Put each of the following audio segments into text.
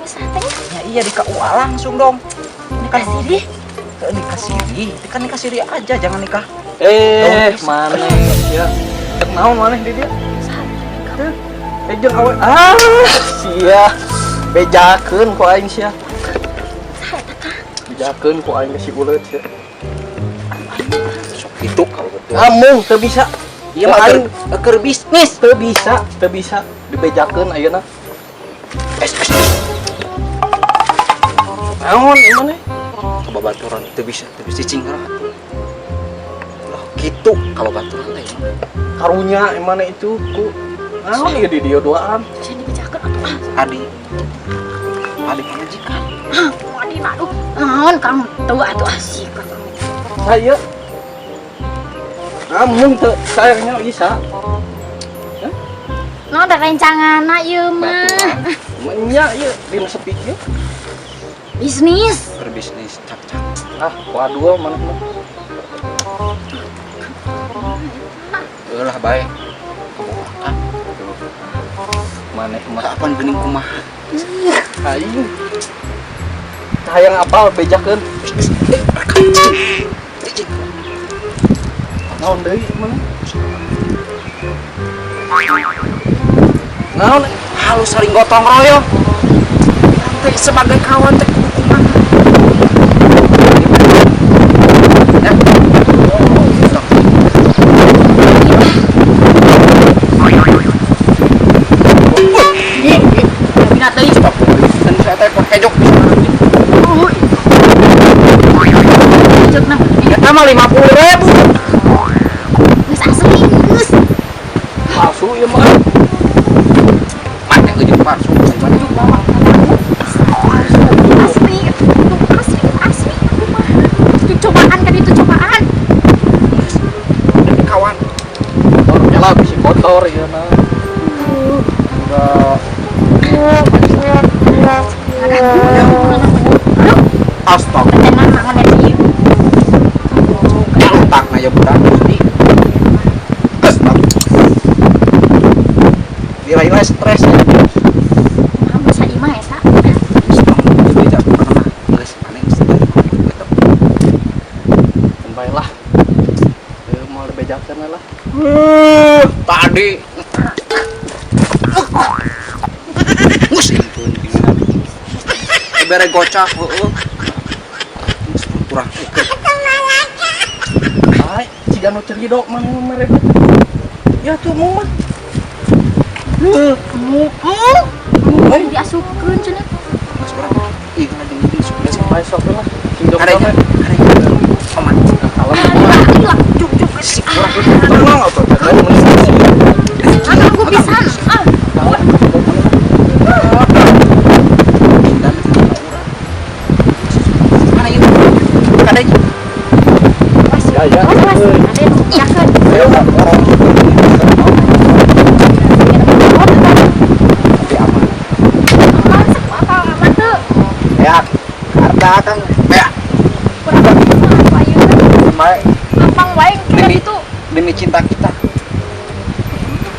Bisa teh. Ya iya di KUA langsung dong. Ini kan Siri. nikah siri. Kan nikah siri aja, jangan nikah. Mana ya? Cek naon mana di dia? Saha? Jeung awe. Sia. Bejakeun ku aing sia. Saha eta Kang? Bejakeun ku aing si uleut sia. Sok itu kalau betul. Amung teu bisa. Iya mah keur bisnis. Teu bisa dibejakeun ayeuna. Naon ieu mah? Kababaturan teu bisa cicing lah. Lah kitu kababaturan teh. Karunya emana itu ku naon ieu di dieu doaan. Bisa dibejakeun atuh Adi pamajikan. Adi aduh. Naon Kang? Teu atuh asik Kang. Saya amung teu sayangnya bisa. No ada rencanganna ieu mah. Nya ieu dina sepi ieu. Bisnis. Berbisnis cak. Waduh mana mah. Lah bae. Kabokan. Maneh mah Apaan geuning kumaha? aing. Hayang apal bejakeun. Cicing. Naon deui mana? Naon Halus saling gotong royong. Teh sebagai kawan teh kudu kumaha? Ya. Bina teuing. Dan saya teh pakai jok. Jekna. Eta mah 50.000. Geus asli geus. palsu ieu mah. Mana ujung palsu? Asli. Itu cobaan kan itu cobaan. Kawan. Orangnya lah bisi kotor ieu na. Astaga. Tenang mangan dari ieu. Tak na ya budak. Astaga. Dira-dira stres ya. Bisa imah eta. Tidak pernah geus panen stres. Baiklah. Mau dibejakeun lah. Tadi musim pun ibere gocak kurang Ai, ciga nu ceridok mah mereka. Ya tuh mau mah. Kamu diasupkeun cenah. ih lagi ini sudah Sampai sok lah. Ciga ada mah. aman Kalau Hilang juk si kurang tenang atau aku pisan. mana itu kadanya ya. Ada yakeun. Ayo orang tapi aman Masuk apa aman teu? ya harta kan ya Kurang apa ayeuna? baik Gampang wae kira demi itu. demi cinta kita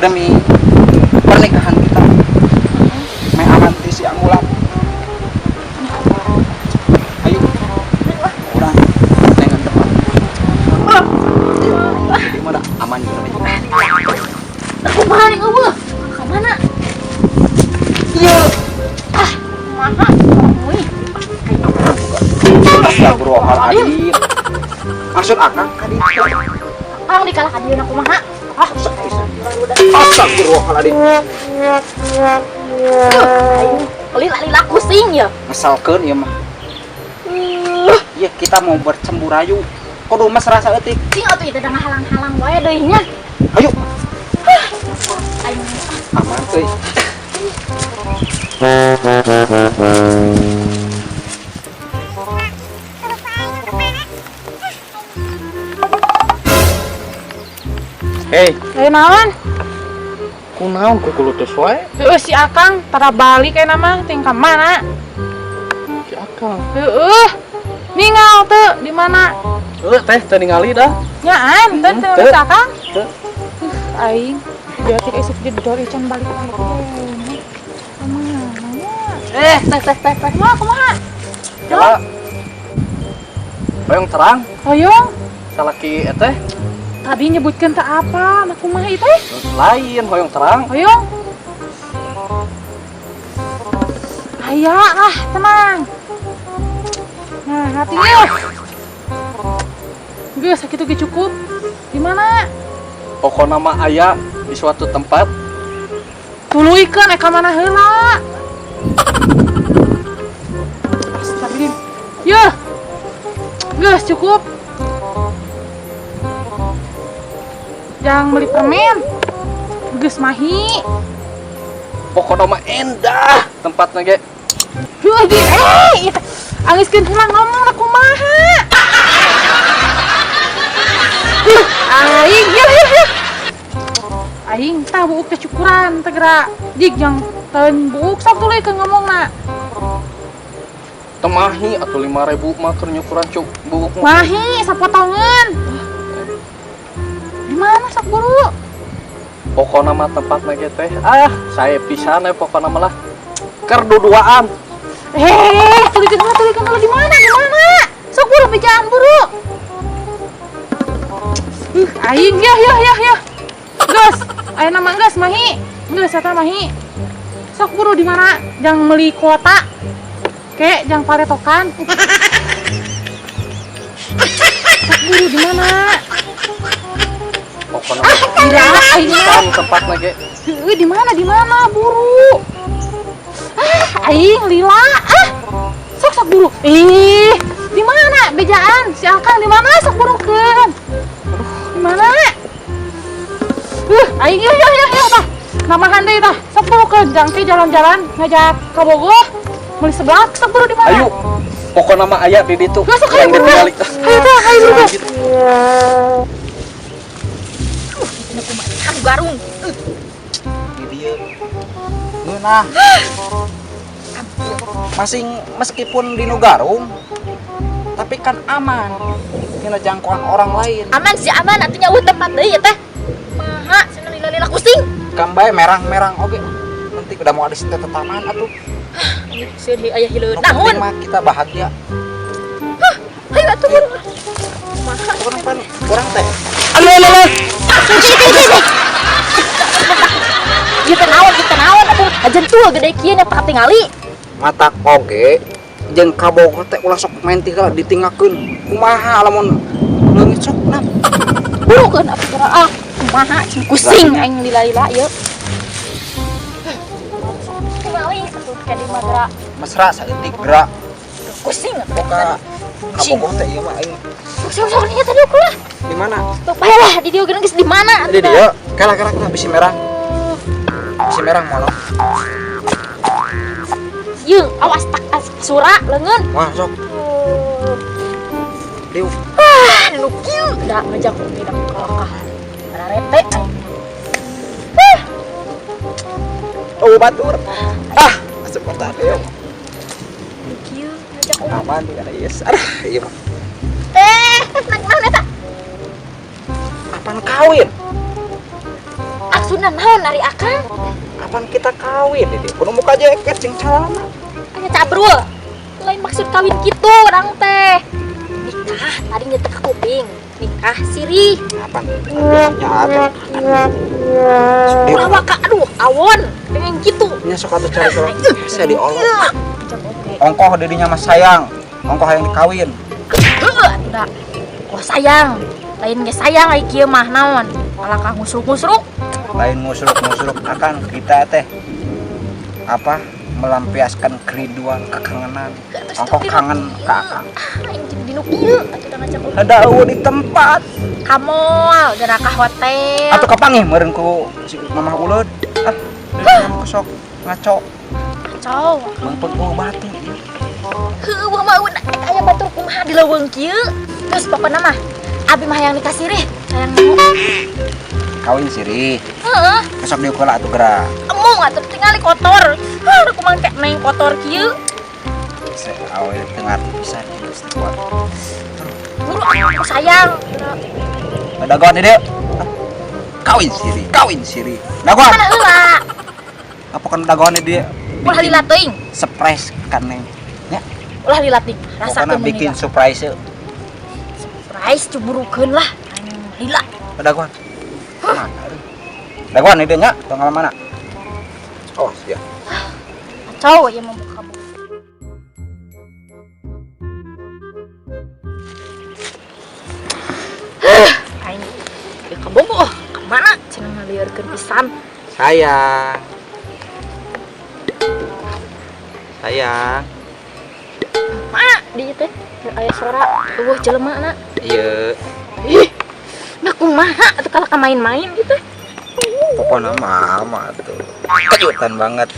demi pernikahan kita may aman di si Angulat ayo orang dengan depan jadi mana aman juga Aku mah nih eueuh. Ka mana? iya Kumaha? Wih. astagfirullahaladzim maksud akang kadi Kang dikalahkan dieuna kumaha? astagfirullahaladzim Lila pusing ya. ngesalkeun ya mah iya kita mau bercemburayu kudu mas rasa eutik Cing atuh itu udah ngahalang-halang wae deui nya. ayo Aing aman euy Hei, naon? kunaon ku kulo teh wae? Heueuh si Akang tara balik kana mah ting ka mana? Si Akang. Heueuh. Ningal teu di mana? Teh teh ningali dah. Nyaan teu teu si Akang. Teu. Aing berarti esuk jedor ican balik lagi. Teh. Kumaha? Kela hoyong terang Hoyong. salaki teh Tadi nyebutkan tak apa, nah kumaha ieu teh? lain hoyong terang. Hoyong. Aya lah, tenang. Nah, hatinya. Geus sakitu ge cukup. Di mana? Pokokna mah aya di suatu tempat. Tuluikeun eka mana heula. Astagfirullah. Yeuh. Geus cukup. Jangan beli permen. Geus mahi. Pokokna mah endah tempatna ge. Heuh di anggeuskeun heula ngomong da kumaha. Aing ya. Aing tah buuk teh cukuran teh geura. Jig yang teun buuk sok tuluykeun ngomongna. Temahi atau 5.000 mah keur nyukuran cuk buuk mah. Mahi sapotongan. Di mana sok buru? Pokokna mah tempatna ge teh. Saya pisan we pokokna mah lah. Keur duduaan. Tuluykeun heula di mana? Di mana? Sok buru bejaan buru. Aing ya. Geus, aya nama geus mahi. Geus eta mahi. Sok buru di mana? Jang meuli kuota. Kek jang paretokan. Sok buru di mana? Pokokna mah Gila aing mah. tempatna ge. Heuh, di mana buru? Aing lila. Sok buru. Di mana bejaan? Si Akang di mana sok burukeun? Di mana? Aing ya tah. Namahan deui tah. Sok burukeun jang teh jalan-jalan ngajak ka Bogor. Meuli seblak sok buru di mana? Ayo. Pokokna mah aya di ditu. Geus sok ayo buru. Balik tah. Ayo buru. Aku garung. Di dieu. Ngeunah. Meskipun di Nugarung, tapi kan aman. Dina jangkauan orang lain. Aman sih aman, artinya eueuh tempat deui ya teh. Maha cenah lila-lila kusing. Kan bae merang-merang oge. Nanti udah mau ada situ tetaman atuh. Ini sedih aya hileun. Nu Naon? penting mah kita bahagia. Ayo atuh buru. Maha. Orang pan, orang teh. Aduh. Kita naon atuh. Ajen tuh gede kieu nya tak tingali. Matak oge jeung ka Bogor teh ulah sok main tinggal ditinggalkeun. Kumaha lamun leungit sok nap. Burukeun atuh geura kumaha cenah kusing aing lila-lila ieu. Tingali atuh ka di mah geura Mesra saeutik gerak kusing atuh. ka Bogor teh ieu mah aing. Sok nya tadi aku lah. Di mana? Sok bae lah di dieu geus di mana? Di dieu. Kala bisi merang. Bisi merang mono. Yeung, awas tak sura leungeun. Wah, sok. Diu. Nu kieu da ngajak tidak kalakah. Rarete aing. Oh, batur. Sebentar ya. Kieu ngajak Aman di kana yes. Ieu mah. Nak naon eta? Apaan kawin? Maksudna naon ari Akang? Apaan kita kawin ini? Kudu muka jeket jeung calana. Aya cabrul. Lain maksud kawin kitu urang teh. Nikah tadi nyetek ka kuping. Nikah sirih. Apaan? Nya ada. Ulawa ka aduh awon pengen kitu. Nya sok atuh cari orang. Saya diolok. Jam oge. Ongkoh dirinya mah sayang. Ongkoh yang dikawin. Heuh udah. Oh sayang. Lain ge sayang ai kieu mah naon? Alangkah ngusruk-ngusruk. Lain ngusruk-ngusruk akan kita teh apa melampiaskan kerinduan kekangenan. Ongkoh kangen ka akang. Aing jadi dinu kieu atuh da ngajak oge. Ada di tempat. Ka mall, geura ka hotel. Atuh kapangih meureun ku si mamah uleud. Kamu sok ngaco. Cow. Mangpeng batu. Heuh mah aya batur kumaha di leuweung kieu. Terus pokona mah abi mah yang nikah sirih, sayang mau. Kawin sirih. Heeh, Besok diukur atuh geura. emung atuh tingali kotor. Heuh kumaha kek neng kotor kieu. Awal dengar pisan geus kuat. Buru aku sayang. Dagoan di dieu. Kawin sirih. Dagoan. Mana heula? Apa kan dagoan di dieu? Ulah lila teuing. surprise kan Neng. Ya, Ulah dilatih. Rasa pokoknya bikin surprise yuk. surprise cuburukeun lah. Hila. Daguan. Daguan ide nya, tong mana? Oh, siap. Kacau ya membuka buku. Aing ya kabogoh. Kemana? Cenah ngalieureun pisan. Sayang. Sayang. Mak, di teh aya suara eueuh jelema na. Iya. Ih, nah kumaha atuh kalau main-main gitu. Pokoknya mama tuh kejutan banget.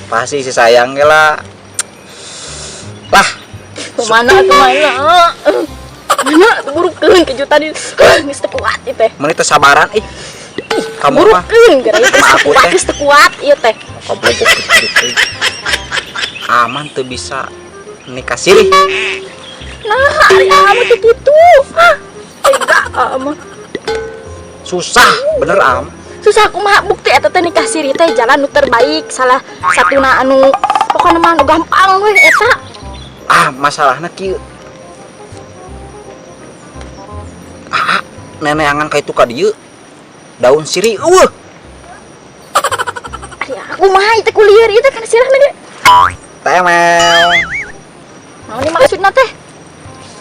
Pasti si sayang ge lah. Lah, Kemana tuh mana? Mana tuh burukeun kejutan ieu. Geus teu kuat ieu teh. menit sabaran kamu mah Burukeun gara ieu teh Sama aku teh. geus teu kuat ieu teh. aman tuh bisa nikah sirih. Nah, ari ama teh kitu. Tega ama. Susah bener am. Susah kumaha bukti eta teh nikah siri teh jalan nu terbaik salah satuna anu pokona mah nu gampang we eta. Masalahnya kieu. Neneangan ka itu ka dieu. Daun sirih eueuh. Ari aku mah teh kulieur ieu teh kana sirahna ge. Temel. Naon maksudna teh?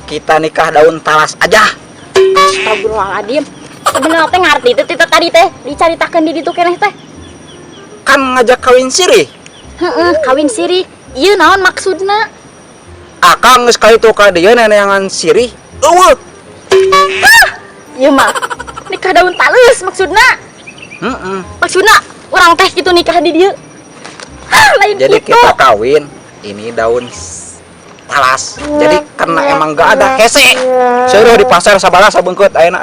Kita nikah daun talas aja. Astagfirullahaladzim. Sebenarnya teh ngarti teh tadi teh dicaritakeun di ditu keneh teh. Kan ngajak kawin sirih. Heeh, kawin siri. Ieu naon maksudna? Akang geus ka itu ka dieu neneangan sirih. Eueuh. Ieu mah nikah daun talus maksudna. Heeh. Maksudna urang teh kitu nikah di dieu. Lain Jadi kitu. kita kawin ini daun talas. Jadi karena emang gak ada hese. Seueuh di pasar sabaraha sabeungkeut ayeuna.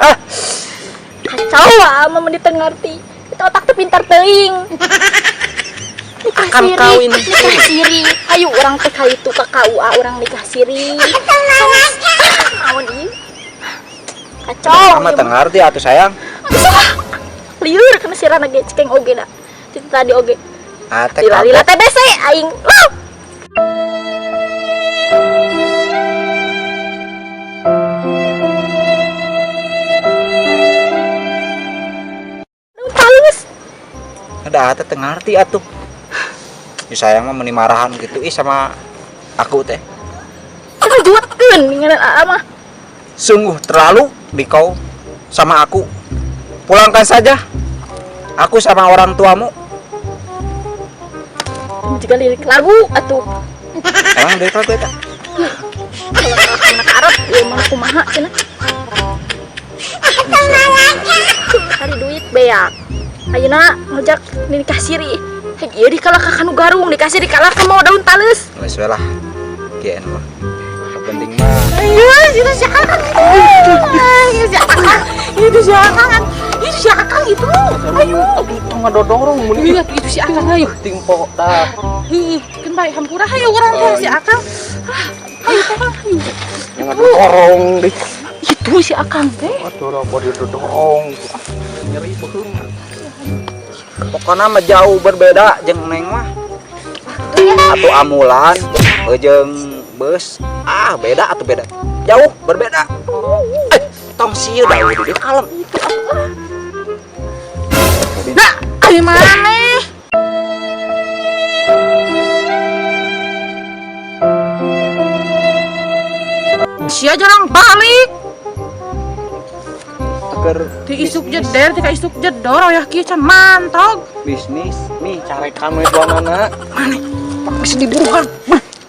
Kacau lah mah mun ngarti. Kita otak teh pintar teuing. Nikah Akan siri, kawin nikah siri. Ayo urang teh ka itu ka KUA urang nikah siri. Naon ieu? Kacau. Sama teu ngarti atuh sayang. Liur kana sirana ge cekeng oge da. Itu tadi oge. Teh Lila TBC aing. Talus. ada teh ngarti atuh. Si sayang mah meuni marahan gitu sama aku teh. Kita juetkeun ninganan aa mah. Sungguh terlalu dikau sama aku. Pulangkan saja. Aku sama orang tuamu. Juga lirik lagu atuh. Emang dari lagu eta? Kalau anak Arab ya mah kumaha cenah. Cari duit beak. Ayeuna ngojak nikah siri. Ieu dikalahkan nu garung dikasih dikalahkan mau daun talus. Wes we lah. Kieu mah. Penting mah. Ayo, itu si Akang. Itu si Akang. Itu si Akang. Itu si Akang itu. Ayo. Itu ngadodorong mun Lihat itu si Akang ayo. timpo tah. Kan bae hampura ayo urang teh si Akang. Ayo Akang ayo. Yang ngadodorong deh. Itu si Akang teh. Aduh, mau didodorong. Nyeri beheung. Pokoknya mah jauh berbeda jeung Neng mah. Atuh amulan jeung bus. Beda atuh beda. Jauh berbeda. Tong sieu da di dieu kalem. Nah, ayo mana? Sia jarang balik. Keur Di isuk jeder, tika isuk jedor ya kieu can mantog. bisnis Nih carekan we duanana. bisa diburukan.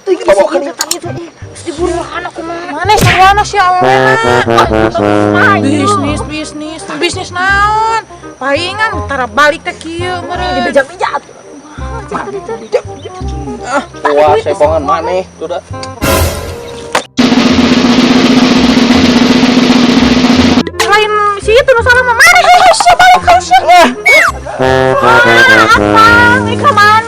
Bawakan itu diburu anak kumaha. Mana sarwana si Alena? Bisnis naon? Palingan tara balik teh kieu meureun. Dibejak-bejak. Wah, sebongan maneh tuh dah. Lain si itu nu salah mah mana? Siapa balik ka sia? Apa? Ika mana?